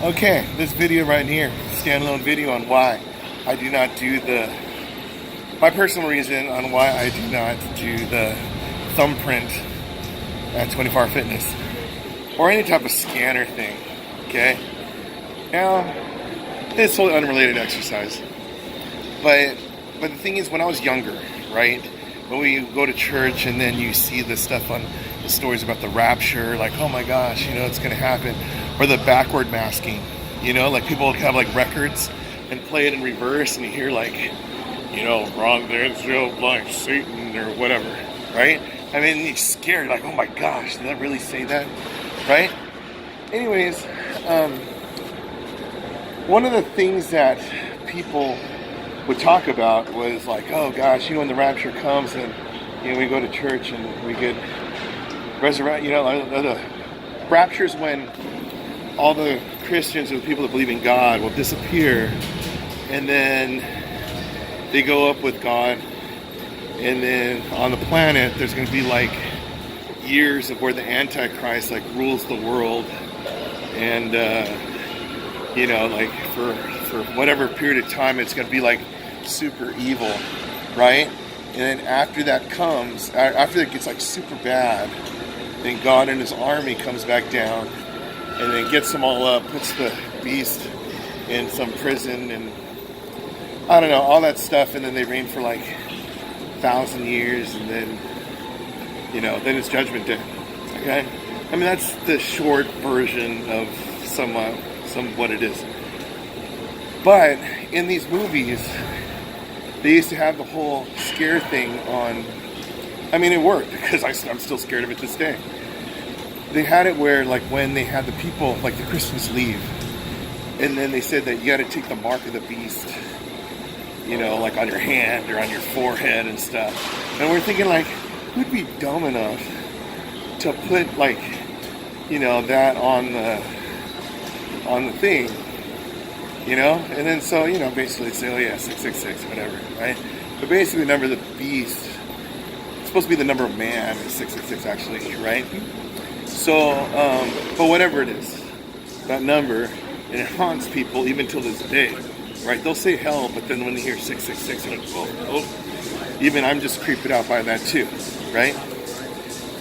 Okay, this video right here, standalone video on why I do not do my personal reason on why I do not do the thumbprint at 24 Hour Fitness or any type of scanner thing, okay? Now, it's totally unrelated exercise, but the thing is, when I was younger, right, when we go to church and then you see the stuff on the stories about the rapture, like, oh my gosh, it's gonna happen, or the backward masking, like people have like records and play it in reverse and you hear like, wrong there, like Satan or whatever, right? I mean, you're scared, like, oh my gosh, did that really say that, right? Anyways, one of the things that people would talk about was like, oh gosh, when the rapture comes and we go to church and we get resurrected, the rapture is when all the Christians or the people that believe in God will disappear, and then they go up with God, and then on the planet there's going to be like years of where the Antichrist like rules the world, and like for whatever period of time it's going to be like super evil, right? And then after that comes, after it gets like super bad, then God and his army comes back down and then gets them all up, puts the beast in some prison and I don't know, all that stuff, and then they reign for like 1,000 years, and then then it's Judgment Day. Okay, I mean, that's the short version of what it is. But in these movies, they used to have the whole scare thing on. I mean, it worked because I'm still scared of it this day. They had it where, like, when they had the people, like the Christians, leave, and then they said that you got to take the mark of the beast, like on your hand or on your forehead and stuff. And we're thinking, like, who'd be dumb enough to put like, that on the thing, And then so basically say, oh yeah, 666, whatever, right? But basically, the number of the beast, it's supposed to be the number of man, is 666 actually, right? So, but whatever it is, that number, and it haunts people even till this day, right? They'll say hell, but then when they hear 666, they're like, oh. Even I'm just creeped out by that too, right?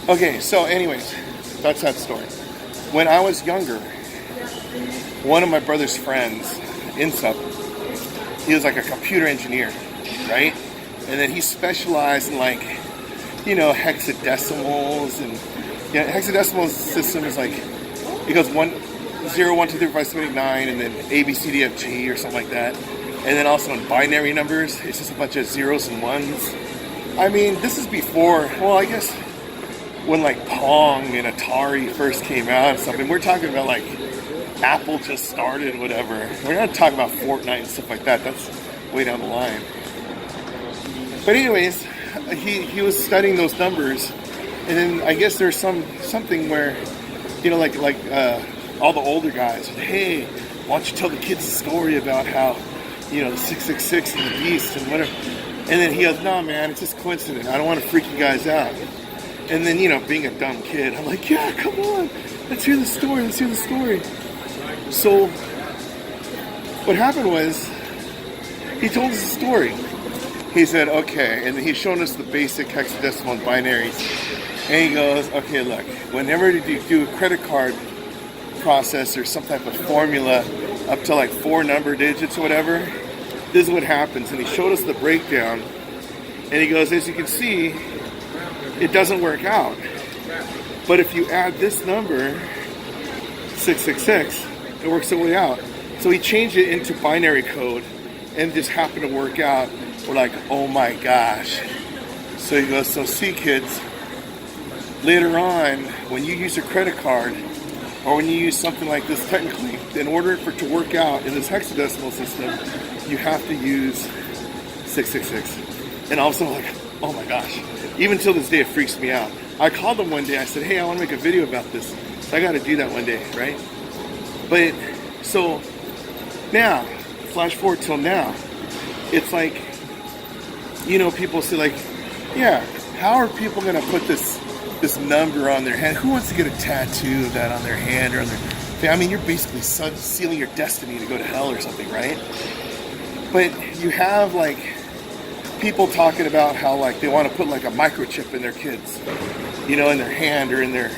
Okay, so anyways, that's that story. When I was younger, one of my brother's friends, Insup, he was like a computer engineer, right? And then he specialized in like, hexadecimals and hexadecimal system is like, it goes 1, 0, 1, 2, 3, 4, 5, 6, 7, 8, 9, and then A, B, C, D, F, G, or something like that. And then also in binary numbers, it's just a bunch of zeros and ones. I mean, this is before, well, I guess when like Pong and Atari first came out and stuff, and we're talking about like Apple just started, whatever. We're not talking about Fortnite and stuff like that. That's way down the line. But anyways, he was studying those numbers, and then I guess there's something where, like all the older guys, hey, why don't you tell the kids a story about how, the 666 and the beast and whatever. And then he goes, no, man, it's just coincidence. I don't want to freak you guys out. And then, being a dumb kid, I'm like, yeah, come on. Let's hear the story. So what happened was he told us a story. He said, okay, and he's showing us the basic hexadecimal binaries. And he goes, okay, look, whenever you do a credit card process or some type of formula up to like 4 number digits or whatever, this is what happens. And he showed us the breakdown, and he goes, as you can see, it doesn't work out. But if you add this number, 666, it works its way out. So he changed it into binary code, and it just happened to work out. We're like, oh my gosh. So he goes, so see, kids, later on, when you use your credit card, or when you use something like this, technically, in order for it to work out in this hexadecimal system, you have to use 666. And I was like, oh my gosh. Even till this day, it freaks me out. I called him one day. I said, hey, I want to make a video about this. So I got to do that one day, right? But, so, now, flash forward till now, it's like, people say like, yeah, how are people going to put this number on their hand? Who wants to get a tattoo of that on their hand or on their I mean, you're basically sealing your destiny to go to hell or something, right? But you have like people talking about how like they want to put like a microchip in their kids, you know, in their hand or in their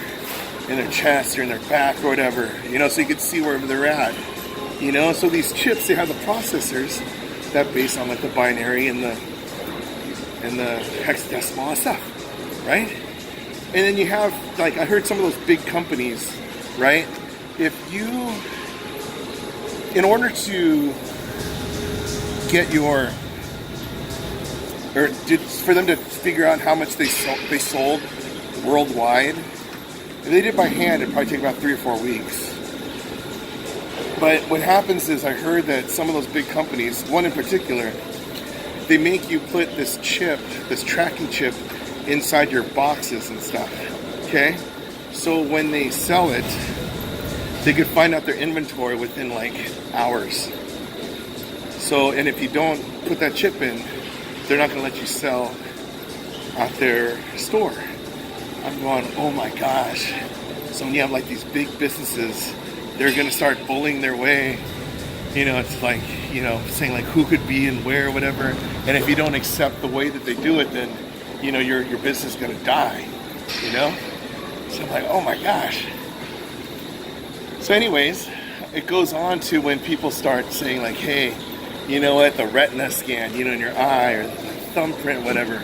chest or in their back or whatever, you know, so you could see wherever they're at, you know. So these chips, they have the processors that based on like the binary and the hex decimal and stuff, right? And then you have like, I heard some of those big companies, right? If you, in order to get your, or for them to figure out how much they sold worldwide, if they did it by hand, it'd probably take about 3 or 4 weeks. But what happens is, I heard that some of those big companies, one in particular, they make you put this chip, this tracking chip, inside your boxes and stuff, okay? So when they sell it, they could find out their inventory within like hours. So, and if you don't put that chip in, they're not gonna let you sell at their store. I'm going, oh my gosh. So when you have like these big businesses, they're gonna start bullying their way. You know, it's like, you know, saying like who could be and where, whatever. And if you don't accept the way that they do it, then, you know, your business is gonna die, you know? So I'm like, oh my gosh. So anyways, it goes on to when people start saying like, hey, you know what, the retina scan, you know, in your eye, or the thumbprint, whatever.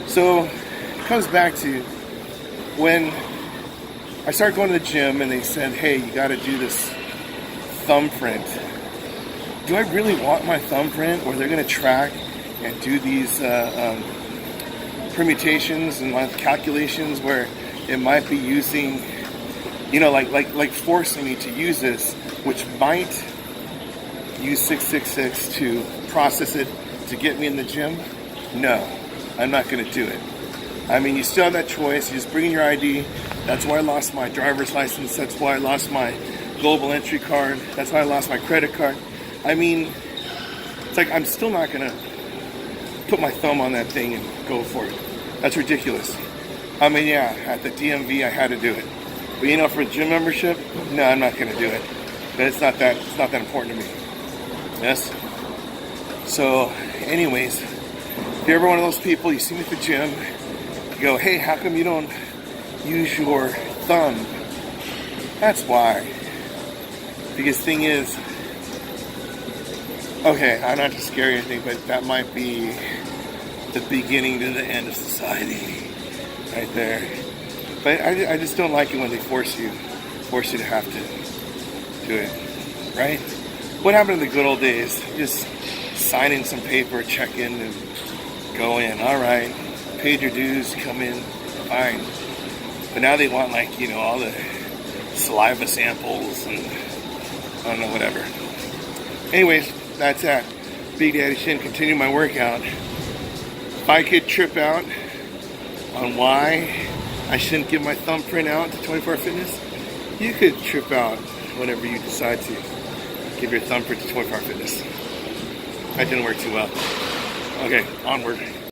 So it comes back to when I started going to the gym and they said, hey, you got to do this thumbprint. Do I really want my thumbprint where they're going to track and do these permutations and calculations where it might be using, you know, like forcing me to use this, which might use 666 to process it to get me in the gym? No, I'm not going to do it. I mean, you still have that choice. You just bring in your ID. That's why I lost my driver's license. That's why I lost my global entry card. That's why I lost my credit card. I mean, it's like I'm still not going to put my thumb on that thing and go for it. That's ridiculous. I mean, yeah, at the DMV I had to do it. But you know, for a gym membership, no, I'm not going to do it. But it's not that important to me. Yes? So, anyways, if you're ever one of those people, you see me at the gym, you go, hey, how come you don't use your thumb? That's why. Because thing is, okay, I'm not to scare you or anything, but that might be the beginning to the end of society. Right there. But I just don't like it when they force you to have to do it. Right? What happened in the good old days? Just sign in some paper, check in, and go in. Alright. Paid your dues, come in, fine. But now they want, like, you know, all the saliva samples and I don't know, whatever. Anyways, that's that. Big Daddy Shin, continue my workout. If I could trip out on why I shouldn't give my thumbprint out to 24 Hour Fitness, you could trip out whenever you decide to give your thumbprint to 24 Hour Fitness. That didn't work too well. Okay, onward.